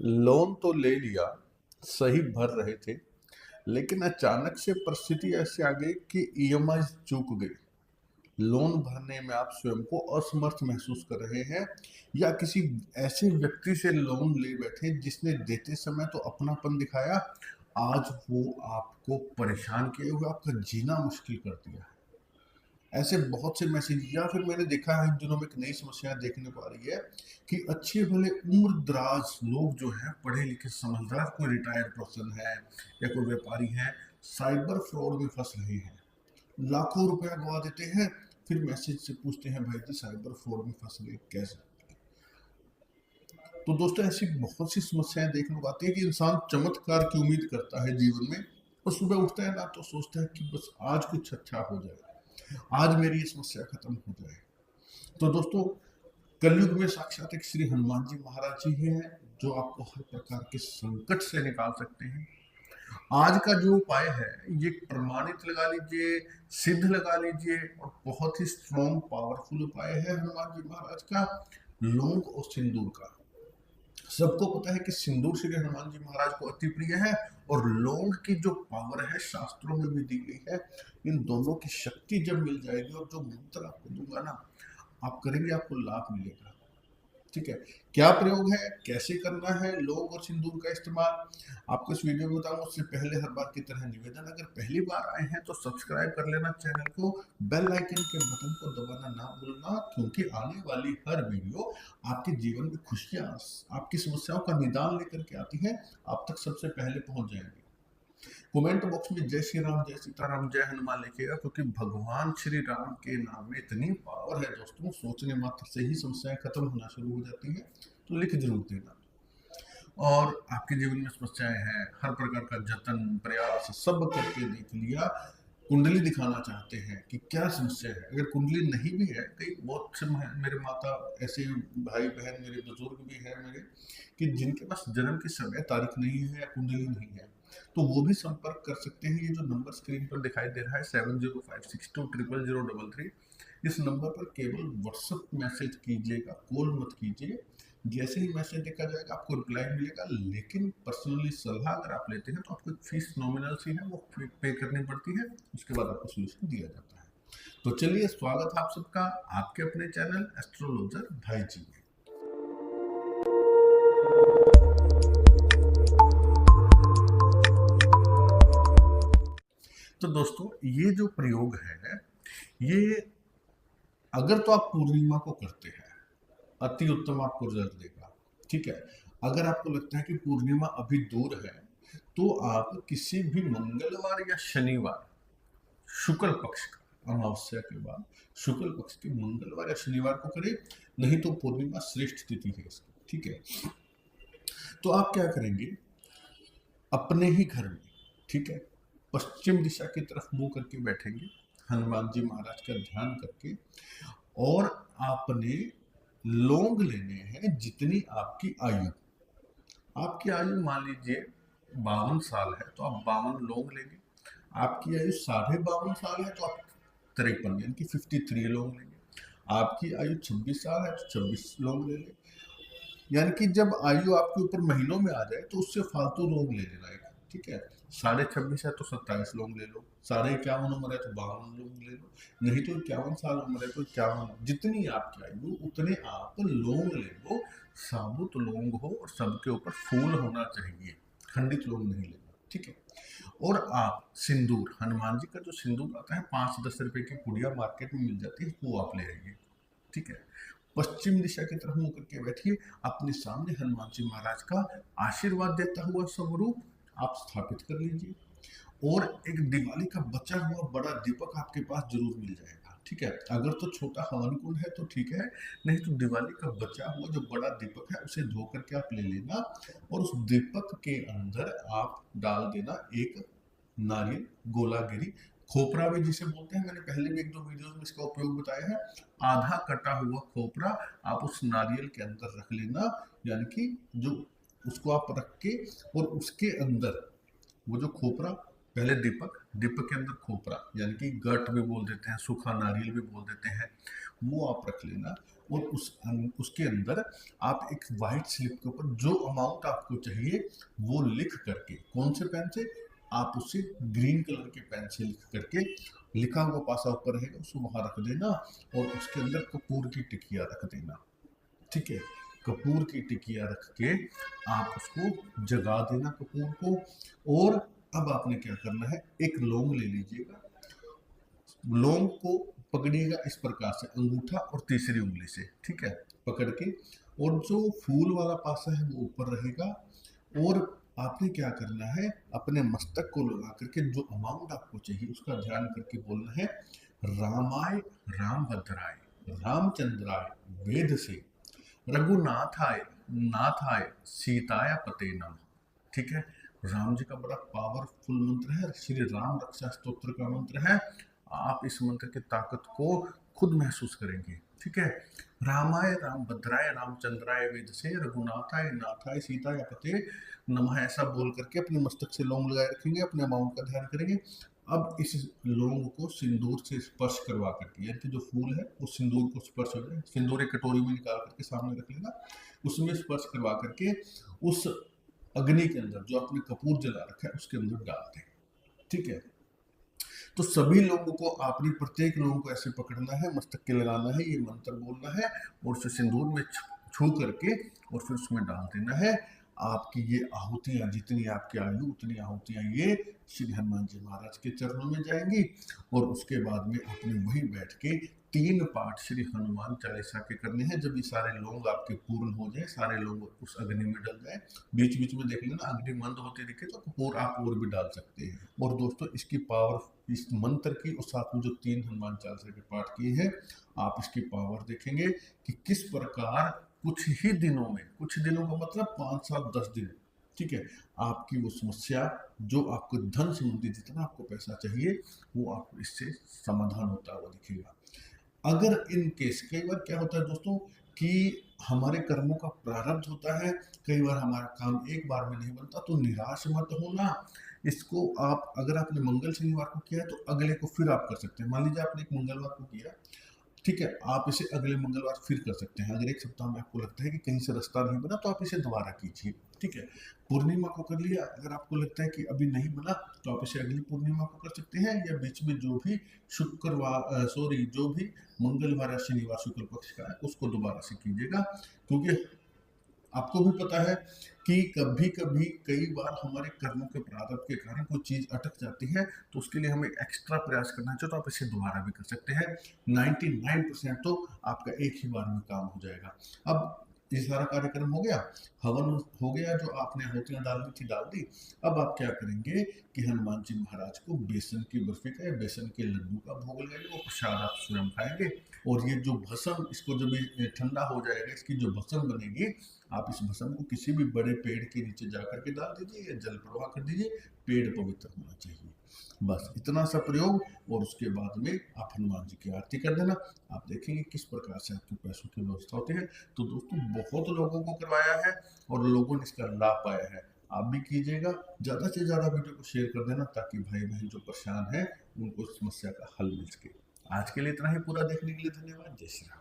Loan तो ले लिया, सही भर रहे थे, लेकिन अचानक से परिस्थिति ऐसी आ गई कि ईएमआई चूक गई। लोन भरने में आप स्वयं को असमर्थ महसूस कर रहे हैं या किसी ऐसे व्यक्ति से लोन ले बैठे जिसने देते समय तो अपनापन दिखाया, आज वो आपको परेशान किए हुए आपका जीना मुश्किल कर दिया है। ऐसे बहुत से मैसेज या फिर मैंने देखा है इन दिनों में एक नई समस्या देखने को आ रही है कि अच्छे भले उम्र दराज लोग जो हैं, पढ़े लिखे समझदार, कोई रिटायर्ड पर्सन है या कोई व्यापारी है, साइबर फ्रॉड में फंस रहे हैं। लाखों रुपया गवा देते हैं, फिर मैसेज से पूछते हैं भाई जी साइबर फ्रॉड में फंस गए कैसे। तो दोस्तों ऐसी बहुत सी समस्याएं देखने को आती है कि इंसान चमत्कार की उम्मीद करता है जीवन में, और सुबह उठता है ना तो सोचता है कि बस आज कुछ अच्छा हो जाए, आज मेरी ये समस्या खत्म हो जाए। तो दोस्तों, कलयुग में साक्षात एक श्री हनुमान जी महाराज जी हैं जो आपको हर प्रकार के संकट से निकाल सकते हैं। आज का जो उपाय है ये प्रमाणित लगा लीजिए, सिद्ध लगा लीजिए, और बहुत ही स्ट्रॉन्ग पावरफुल उपाय है हनुमान जी महाराज का, लौंग और सिंदूर का। सबको पता है कि सिंदूर श्री हनुमान जी महाराज को अति प्रिय है, और लौंग की जो पावर है शास्त्रों में भी दी गई है। इन दोनों की शक्ति जब मिल जाएगी और जो मंत्र आपको दूंगा ना, आप करेंगे आपको लाभ मिलेगा। ठीक है, क्या प्रयोग है, कैसे करना है लौंग और सिंदूर का इस्तेमाल, आपको इस वीडियो में बताऊंगा। उससे पहले हर बार की तरह निवेदन, अगर पहली बार आए हैं तो सब्सक्राइब कर लेना चैनल को, बेल आइकन के बटन को दबाना ना भूलना, क्योंकि आने वाली हर वीडियो आपके जीवन में खुशियां, आपकी समस्याओं का निदान लेकर के आती है, आप तक सबसे पहले पहुंच जाएंगे। कमेंट बॉक्स में जय श्री राम, जय सीताराम, जय हनुमान लिखिएगा, क्योंकि भगवान श्री राम के नाम में इतनी पावर है दोस्तों, सोचने मात्र से ही समस्याएं खत्म होना शुरू हो जाती है। तो लिख जरूर देना। और आपके जीवन में समस्याएं हैं, हर प्रकार का जतन प्रयास सब करके देख लिया, कुंडली दिखाना चाहते हैं कि क्या समस्या है। अगर कुंडली नहीं भी है, कई बहुत से मेरे माता ऐसे भाई बहन मेरे बुजुर्ग भी हैं मेरे, कि जिनके पास जन्म की समय तारीख नहीं है या कुंडली नहीं है, तो वो भी संपर्क कर सकते हैं। ये जो नंबर स्क्रीन पर दिखाई दे रहा है 7056200033, इस नंबर पर केवल व्हाट्सएप मैसेज कीजिएगा, कॉल मत कीजिए। जैसे ही मैसेज देखा जाएगा आपको रिप्लाई मिलेगा, लेकिन पर्सनली सलाह अगर आप लेते हैं तो आपको एक फीस नॉमिनल सी है वो पे करनी पड़ती है, उसके बाद आपको सोल्यूशन दिया जाता है। तो चलिए, स्वागत है आप सबका आपके अपने चैनल एस्ट्रोलॉजर भाई जी में। तो दोस्तों, ये जो प्रयोग है ये अगर तो आप पूर्णिमा को करते हैं, अति उत्तम आपको रिजल्ट देगा। ठीक है, अगर आपको लगता है कि पूर्णिमा अभी दूर है, तो आप किसी भी मंगलवार या शनिवार, शुक्ल पक्ष का, अमावस्या के बाद शुक्ल पक्ष के मंगलवार या शनिवार को करें, नहीं तो पूर्णिमा श्रेष्ठ तिथि है इसकी। ठीक है, तो आप क्या करेंगे, अपने ही घर में, ठीक है, पश्चिम दिशा की तरफ मुंह करके बैठेंगे, हनुमान जी महाराज का ध्यान करके, और आपने लौंग लेने हैं जितनी आपकी आयु। आपकी आयु मान लीजिए 52 साल है तो आप 52 लौंग लेंगे। आपकी आयु 52.5 साल है तो आप 53 यानी कि 53 लौंग लेंगे। आपकी आयु 26 साल है तो 26 लौंग ले लें। यानी कि जब आयु आपके ऊपर महीनों में आ जाए तो उससे फालतू लौंग ले लेना है। ठीक है, 26.5 है तो 27 लौंग ले लो, 51.5 उम्र है तो 52 लौंग ले लो, नहीं तो 51 साल उम्र है तो 51, जितनी आपकी आयु उतने आप लौंग ले लो। साबुत लौंग हो और सबके ऊपर फूल होना चाहिए, खंडित लौंग नहीं लेना। ठीक है, और आप सिंदूर, हनुमान जी का जो सिंदूर आता है 5-10 रुपए की पुड़िया मार्केट में मिल जाती है, वो आप ले आइए। ठीक है, पश्चिम दिशा की तरफ मुंह करके बैठिए, अपने सामने हनुमान जी महाराज का आशीर्वाद देता हुआ स्वरूप आप स्थापित कर लीजिए, और एक दिवाली का बचा हुआ बड़ा दीपक आपके पास जरूर मिल जाएगा। ठीक है, अगर तो छोटा हवन कुंड है तो ठीक है, नहीं तो दिवाली का बचा हुआ जो बड़ा दीपक है उसे धो करके आप ले लेना, और उस दीपक के अंदर आप डाल देना एक नारियल, गोलागिरी, खोपरा भी जिसे बोलते हैं, मैंने पहले भी 1-2 वीडियोस में इसका उपयोग बताया है। आधा कटा हुआ खोपरा आप उस नारियल के अंदर रख लेना, यानी कि जो उसको आप रख के, और उसके अंदर वो जो खोपरा, पहले दीपक, दीपक के अंदर खोपरा यानी कि गट भी बोल देते हैं, सूखा नारियल भी बोल देते हैं, वो आप रख लेना। और उसके अंदर आप एक वाइट स्लिप के ऊपर जो अमाउंट आपको चाहिए वो लिख करके, कौन से पेन से, आप उसे ग्रीन कलर के पेन से लिख करके, लिखा हुआ पासा ऊपर रहेगा उसको वहां रख देना और उसके अंदर कपूर की टिकिया रख देना। ठीक है, कपूर की टिकिया रख के आप उसको जगा देना कपूर को। और अब आपने क्या करना है, एक लौंग ले लीजिएगा, लौंग को पकड़िएगा इस प्रकार से, अंगूठा और तीसरी उंगली से, ठीक है, पकड़ के, और जो फूल वाला पासा है वो ऊपर रहेगा। और आपने क्या करना है, अपने मस्तक को लगा करके जो अमाउंट आपको चाहिए उसका ध्यान करके बोलना है, रामाय रामभद्राय रामचंद्राय वेद से रघुनाथाय नाथाय सीताय पते नमः। ठीक है, राम जी का बड़ा पावरफुल मंत्र है, श्री राम रक्षा स्तोत्र का मंत्र है। आप इस मंत्र की ताकत को खुद महसूस करेंगे। ठीक है, रामाय रामभद्राय रामचंद्राय वेद से रघुनाथाय नाथाय सीताय पते नमः ऐसा बोल करके अपने मस्तक से लौंग लगाए रखेंगे, अपने अमाउंट का ध्यान करेंगे। अब इस लौंग को सिंदूर से स्पर्श करवा करके, यानी कि जो फूल है वो सिंदूर को स्पर्श हो जाए, सिंदूर एक कटोरी में निकाल करके सामने रख लेना, उसमें स्पर्श करवा करके उस अग्नि के अंदर जो आपने कपूर जला रखा है उसके अंदर डाल दें। ठीक है, तो सभी लोगों को आपने प्रत्येक लोगों को ऐसे पकड़ना है, मस्तक के लगाना है, ये मंत्र बोलना है और उसे सिंदूर में छू करके और फिर उसमें डाल देना है। आपकी ये आहुतियां, जितनी आपकी आयु उतनी आहुतियां ये श्री हनुमान जी महाराज के चरणों में जाएंगी। और उसके बाद में आपने वहीं बैठ के 3 पाठ श्री हनुमान चालीसा के करने हैं। जब ये सारे लोग आपके पूर्ण हो जाए, सारे लोग उस अग्नि में डल जाए, बीच बीच में देख लेना अग्नि मंद होती दिखे तो कपूर आप और भी डाल सकते हैं। और दोस्तों इसकी पावर, इस मंत्र की और साथ में जो 3 हनुमान चालीसा के पाठ किए हैं, आप इसकी पावर देखेंगे कि किस प्रकार कुछ ही दिनों में, कुछ दिनों का मतलब 5 साल 10 दिन, ठीक है, आपकी वो समस्या जो आपको धन संबंधी जितना आपको पैसा चाहिए वो आपको इससे समाधान होता हुआ दिखेगा। अगर इन केस, कई बार क्या होता है दोस्तों कि हमारे कर्मों का प्रारब्ध होता है, कई बार हमारा काम एक बार में नहीं बनता, तो निराश मत होना। इसको आप, अगर आपने मंगल शनिवार को किया है तो अगले को फिर आप कर सकते हैं। मान लीजिए आपने एक मंगलवार को किया, ठीक है, आप इसे अगले मंगलवार फिर कर सकते हैं। अगर एक सप्ताह में आपको लगता है कि कहीं से रास्ता नहीं बना तो आप इसे दोबारा कीजिए। ठीक है, पूर्णिमा को कर लिया, अगर आपको लगता है कि अभी नहीं बना तो आप इसे अगली पूर्णिमा को कर सकते हैं, या बीच में जो भी शुक्रवार, जो भी मंगलवार या शनिवार शुक्ल पक्ष का है उसको दोबारा से कीजिएगा। क्योंकि आपको भी पता है कि कभी कभी कई बार हमारे कर्मों के प्रारब्ध के कारण कोई चीज अटक जाती है, तो उसके लिए हमें एक्स्ट्रा प्रयास करना चाहिए, तो आप इसे दोबारा भी कर सकते हैं। 99% तो आपका एक ही बार में काम हो जाएगा। अब ये सारा कार्यक्रम हो गया, हवन हो गया, जो आपने आहुतियां डालनी थी डाल दी। अब आप क्या करेंगे कि हनुमान जी महाराज को बेसन की बर्फी का या बेसन के लड्डू का भोग लगाएंगे, वो प्रसाद आप स्वयं खाएंगे। और ये जो भस्म, इसको जब ये ठंडा हो जाएगा, इसकी जो भस्म बनेगी, आप इस भस्म को किसी भी बड़े पेड़ के नीचे जा करके डाल दीजिए या जल प्रवाह कर दीजिए, पेड़ पवित्र होना चाहिए। बस इतना सा प्रयोग, और उसके बाद में आप हनुमान जी की आरती कर देना। आप देखेंगे किस प्रकार से आपके पैसों की व्यवस्था होती है। तो दोस्तों बहुत लोगों को करवाया है और लोगों ने इसका लाभ पाया है, आप भी कीजिएगा। ज़्यादा से ज़्यादा वीडियो को शेयर कर देना ताकि भाई बहन जो परेशान है उनको समस्या का हल मिल सके। आज के लिए इतना ही, पूरा देखने के लिए धन्यवाद। जय श्री राम।